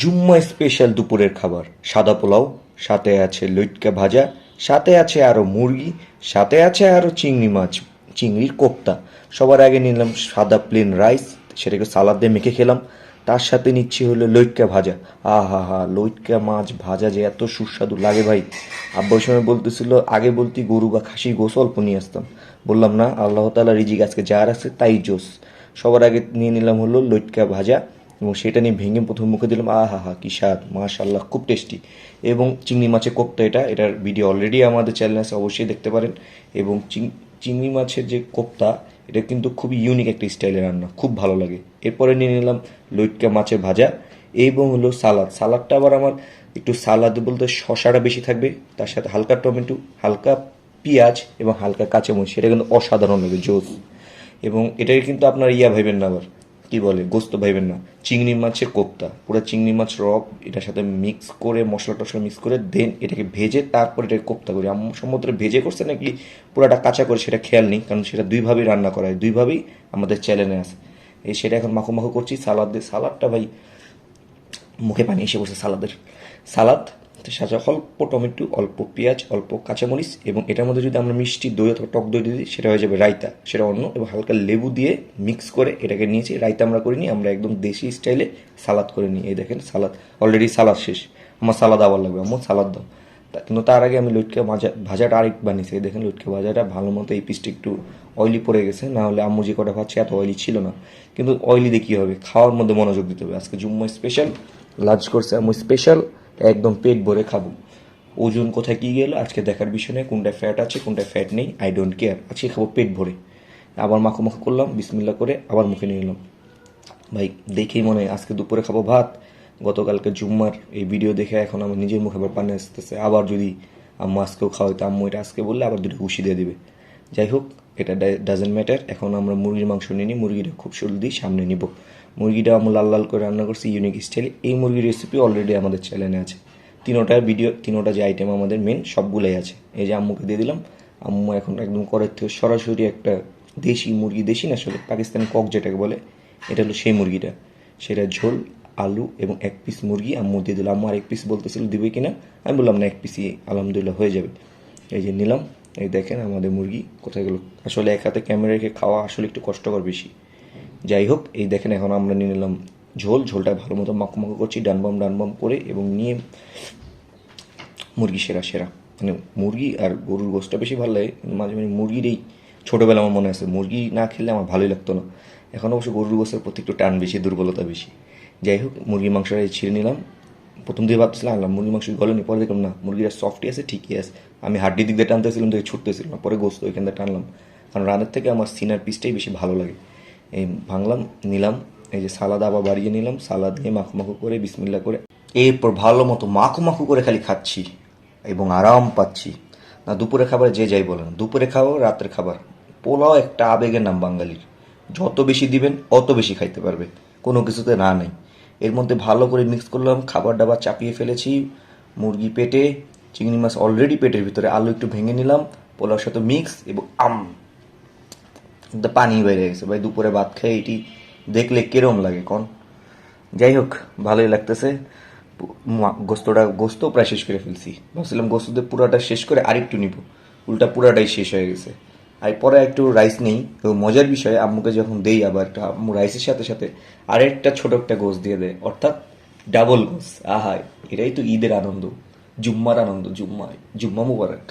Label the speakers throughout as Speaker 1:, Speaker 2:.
Speaker 1: জুম্মা special দুপুরের খাবার সাদা পোলাও, সাথে আছে লইট্কা ভাজা, সাথে আছে আরও মুরগি, সাথে আছে আরও চিংড়ি মাছ, চিংড়ির কোপ্তা। সবার আগে নিলাম সাদা প্লেন রাইস, সেটাকে সালাদ দিয়ে মেখে খেলাম। তার সাথে নিচ্ছি হলো লইট্কা ভাজা। আহা হা, লইট্কা মাছ ভাজা যে এত সুস্বাদু লাগে ভাই! আব্বা ওই সময় বলতেছিল আগে বলতি গরু বা খাসির গোস অল্প নিয়ে আসতাম। বললাম না, আল্লাহ তাআলা রিজিক আজকে যার আছে তাই জোস। সবার আগে নিয়ে নিলাম হলো লইট্কা ভাজা এবং সেটা নিয়ে ভেঙে প্রথম মুখে দিলাম, আহা হা কি স্বাদ, মাশাল্লাহ, খুব টেস্টি। এবং চিংড়ি মাছের কোপ্তা, এটার ভিডিও অলরেডি আমাদের চ্যানেলে আছে, অবশ্যই দেখতে পারেন। এবং চিংড়ি মাছের যে কোপ্তা, এটা কিন্তু খুবই ইউনিক একটা স্টাইলের রান্না, খুব ভালো লাগে। এরপরে নিয়ে নিলাম লইট্কা মাছের ভাজা এবং হলো সালাদ। সালাদটা আবার আমার একটু সালাদ বলতে শশাটা বেশি থাকবে, তার সাথে হালকা টমেটো, হালকা পেঁয়াজ এবং হালকা কাঁচামরিচ, সেটা কিন্তু অসাধারণ লাগে, জোস। এবং এটাকে কিন্তু আপনার ভাইবেন না, আবার কি বলে গোস্ত ভাইবেন না, চিংড়ি মাছের কোপ্তা, পুরো চিংড়ি মাছ এটার সাথে মিক্স করে মশলা টশলা মিক্স করে দেন এটাকে ভেজে তারপর এটাকে কোপ্তা করি। আম্মু সম্ভবত ভেজে করছে নাকি পুরাটা কাঁচা করে সেটা খেয়াল নেই, কারণ সেটা দুইভাবেই রান্না করা হয়, দুইভাবেই আমাদের চ্যানেলে আছে। সেটা এখন মাখো মাখো করছি সালাদ দিয়ে। সালাদটা ভাই মুখে পানি এসে বসে সালাদের। সালাদ সাথে অল্প টমেটো, অল্প পেঁয়াজ, অল্প কাঁচামরিচ, এবং এটার মধ্যে যদি আমরা মিষ্টি দই অথবা টক দই দিই সেটা হয়ে যাবে রায়তা, সেটা অন্য। এবং হালকা লেবু দিয়ে মিক্স করে এটাকে নিয়েছি। রায়তা আমরা করিনি, আমরা একদম দেশি স্টাইলে সালাদ করে নিই। এই দেখেন সালাদ, অলরেডি সালাদ শেষ। আমার সালাদ আবার লাগবে, আমার সালাদ দাও। কিন্তু তার আগে আমি লটকা ভাজাটা আরেক বানিয়েছি। এই দেখেন লটকা ভাজাটা ভালো মতো, এই পিসটা একটু অয়েলি পড়ে গেছে, না হলে আম্মু যে কটা ভাজছে এত অয়েলি ছিল না। কিন্তু অয়েলি দিয়ে কী হবে, খাওয়ার মধ্যে মনোযোগ দিতে হবে। আজকে জুম্মা স্পেশাল লাঞ্চ করছে আম্মু স্পেশাল, একদম পেট ভরে খাবো। ওজন কোথায় কী গেল আজকে দেখার বিষয় নেই, কোনটায় ফ্যাট আছে কোনটায় ফ্যাট নেই, আই ডোন্ট কেয়ার, আজকে খাবো পেট ভরে। আবার মাখো মাখো করলাম বিসমিল্লা করে, আবার মুখে নিয়ে নিলাম। ভাই দেখেই মনে হয় আজকে দুপুরে খাবো ভাত। গতকালকে জুম্মার এই ভিডিও দেখে এখন আমার নিজের মুখে আবার পানি আসতেছে। আবার যদি আম্মু আজকেও খাওয়াইতো, আম্মু এটা আজকে বললে আবার দুটো ঘুষি দিয়ে দিবে। যাই হোক, এটা ডাজেন্ট ম্যাটার। এখন আমরা মুরগির মাংস নিয়ে নিই, মুরগিটা খুব জলদি সামনে নিব। মুরগিটা আমি লাল লাল করে রান্না করছি ইউনিক স্টাইলে। এই মুরগির রেসিপি অলরেডি আমাদের চ্যানেলে আছে, তিনোটার ভিডিও, তিনোটা যে আইটেম আমাদের মেন সবগুলোই আছে। এই যে আম্মুকে দিয়ে দিলাম। আম্মু এখন একদম করার থেকে সরাসরি একটা দেশি মুরগি, দেশি না আসলে পাকিস্তানি কক যেটাকে বলে, এটা হলো সেই মুরগিটা, সেটা ঝোল, আলু এবং এক পিস মুরগি আম্মু দিয়ে দিল। আম্মু আর এক পিস বলতেছিল দিবে কিনা, আমি বললাম না, এক পিসই আলহামদুলিল্লাহ হয়ে যাবে। এই যে নিলাম। এই দেখেন আমাদের মুরগি কোথায় গেল। আসলে এক হাতে ক্যামেরা রেখে খাওয়া আসলে একটু কষ্টকর বেশি। যাই হোক, এই দেখেন এখন আমরা নিয়ে নিলাম ঝোলটা ভালো মতো মাখো মাখো করছি ডানবাম করে, এবং নিয়ে মুরগি সেরা সেরা, মানে মুরগি আর গরুর গোশতটা বেশি ভালো লাগে। মাঝে মাঝে মুরগির এই ছোটোবেলা আমার মনে আছে, মুরগি না খেলে আমার ভালোই লাগতো না। এখন অবশ্য গরুর গোশতের প্রতি একটু টান বেশি, দুর্বলতা বেশি। যাই হোক, মুরগির মাংসটা ছিঁড়ে নিলাম। প্রথম দিকে ভাবতেছিলাম আনলাম মুরগির মাংস গলেনি, পরে দেখলাম না, মুরগিটা সফটই আছে, ঠিকই আছে। আমি হাড্ডির দিক দিয়ে টানতেছিলাম, দেখে ছুটতেছিলাম না, পরে গোস্ত ওইখান থেকে টানলাম, কারণ রানের থেকে আমার সিনার পিসটাই বেশি ভালো লাগে। এই ভাঙলাম, নিলাম। এই যে সালাদ আবার বাড়িয়ে নিলাম, সালাদ নিয়ে মাখো মাখো করে বিসমিল্লা করে এরপর ভালো মতো মাখো মাখো করে খালি খাচ্ছি এবং আরাম পাচ্ছি। না দুপুরে খাবার যে যাই বলেন, দুপুরে খাবার রাতের খাবার, পোলাও একটা আবেগের নাম বাঙালির। যত বেশি দিবেন অত বেশি খাইতে পারবে, কোনো কিছুতে না নেই। এর মধ্যে ভালো করে মিক্স করলাম, খাবার দাবার চাপিয়ে ফেলেছি। মুরগি পেটে, চিংড়ি মাছ অলরেডি পেটের ভিতরে, আলু একটু ভেঙে নিলাম, পোলাওর সাথে মিক্স, এবং পানি বেড়ে গেছে ভাই। দুপুরে ভাত খেয়ে এটি দেখলে কেরম লাগে কোন? যাই হোক, ভালোই লাগতেছে। গোস্ত প্রায় শেষ করে ফেলছি, ভাবছিলাম গোস্ত দিয়ে পুরাটা শেষ করে আরেকটু নিব, উল্টা পুরাটাই শেষ হয়ে গেছে। আর পরে একটু রাইস নেই, তো মজার বিষয় আম্মুকে যখন দেই আবার একটা, আম্মু রাইসের সাথে সাথে আরেকটা ছোট একটা গোস দিয়ে দেয়, অর্থাৎ ডাবল গোস। আহাই, এটাই তো ঈদের আনন্দ, জুম্মার আনন্দ, জুম্মা মুবারক।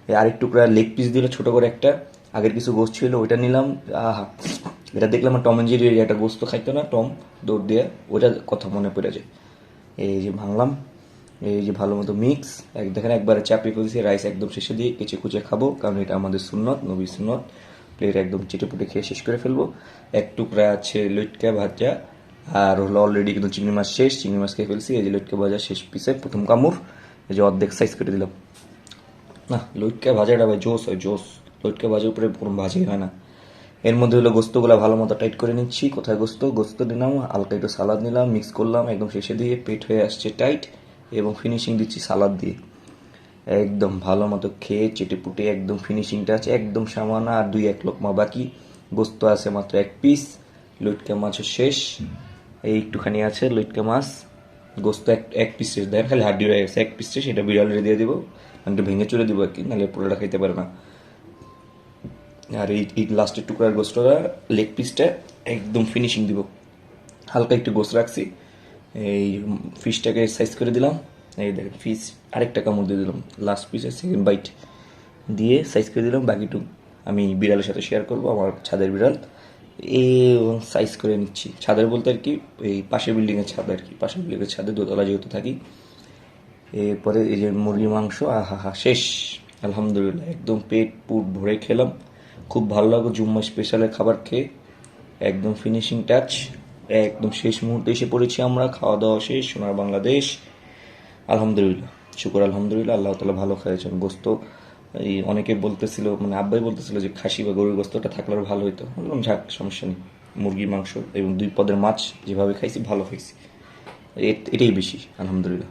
Speaker 1: এই আরেক টুকরা লেগ পিস দিল ছোট করে একটা, আগের কিছু গোস্ত ছিল ওইটা নিলাম। আহা, এটা দেখলাম টম এন্ড জেরির একটা গোস্ত খাইতো না টম, দৌড় দিয়ে, ওইটার কথা মনে পড়ে যায়। এই যে ভাঙলাম, এই যে ভালো মতো মিক্স, দেখেন একবারে চাপিয়ে ফেলছি। রাইস একদম শেষে দিয়ে কেচে কুচে খাবো, কারণ এটা আমাদের সুন্নত, নবীর সুন্নত। প্লেট একদম চেটেপুটে খেয়ে শেষ করে ফেলবো। এক টুকরা আছে লইটকা ভাজা, আর হলো অলরেডি কিন্তু চিংড়ি মাছ শেষ, চিংড়ি মাছ খেয়ে ফেলছি। এই যে লইটকা ভাজা শেষ পিসের প্রথম কামড়, এই যে অর্ধেক সাইজ করে দিলাম। না লইটকা ভাজাটা ভাই জোস হয়, জোস। লইটকা ভাজার উপরে কোনো ভাজি হয় না। এর মধ্যে হলো গোস্তগুলো ভালো মতো টাইট করে নিচ্ছি। কোথায় গোস্ত নিলাম, হালকা একটু সালাদ নিলাম, মিক্স করলাম, একদম শেষে দিয়ে পেট হয়ে আসছে টাইট, এবং ফিনিশিং দিচ্ছি সালাদ দিয়ে। একদম ভালো মতো খেয়ে চেটেপুটে একদম ফিনিশিংটা আছে, একদম সামান্য আর 2-1 লোকমা বাকি। গোস্ত আছে মাত্র 1 পিস, লইটকা মাছও শেষ, এই একটুখানি আছে লইটকা মাছ। গোস্ত এক এক পিস দেন, খালি হাড্ডি রয়ে গেছে এক পিস, সেটা বিড়ালে দিয়ে দিব, আমি একটু ভেঙে চলে দিব আর কি, নাহলে পুরোটা খাইতে পারে না। আর এই লাস্টের টুকরার গোস্তটা, লেগ পিসটা একদম ফিনিশিং দিব। হালকা একটু গোস্ত রাখছি, এই ফিশটাকে সাইজ করে দিলাম, এই দেখেন ফিশ আরেকটা কামড় দিয়ে দিলাম, লাস্ট পিসের সেকেন্ড বাইট দিয়ে সাইজ করে দিলাম। বাকিটুকু আমি বিড়ালের সাথে শেয়ার করব, আমার ছাদের বিড়াল এ সাইজ করে নিচ্ছি। ছাদের বলতে আর কি এই পাশের বিল্ডিংয়ের ছাদ আর কি, পাশের বিল্ডিংয়ের ছাদে দোতলা যেহেতু থাকি। এরপরে এই যে মুরগির মাংস, আহা হা শেষ, আলহামদুলিল্লাহ একদম পেট পুট ভরে খেলাম, খুব ভালো লাগলো জুম্মা স্পেশালের খাবার খেয়ে, একদম ফিনিশিং টাচ, একদম শেষ মুহূর্তে এসে পড়েছি আমরা, খাওয়া দাওয়া শেষ, সোনার বাংলাদেশ, আলহামদুলিল্লাহ, শুকর আলহামদুলিল্লাহ, আল্লাহ তালা ভালো খেয়েছেন। গোস্ত এই অনেকে বলতেছিল, মানে আব্বাই বলতেছিল যে খাসি বা গরুর গোস্তটা থাকলে আরো ভালো হতো, বললাম যাক সমস্যা নেই, মুরগির মাংস এবং 2 পদের মাছ যেভাবে খাইছি ভালো খাইছি, এটাই বেশি আলহামদুলিল্লাহ।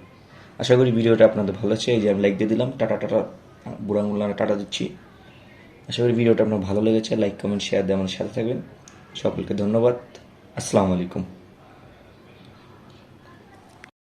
Speaker 1: আশা করি ভিডিওটা আপনাদের ভালো লাগছে। এই যে আমি লাইক দিয়ে দিলাম, টাটা টাটা, বুড়া আঙুল টাটা দিচ্ছি। আশা করি ভিডিওটা আপনার ভালো লেগেছে, লাইক কমেন্ট শেয়ার দিয়ে আমার সাথে থাকবেন। সকলকে ধন্যবাদ, আসসালামু আলাইকুম।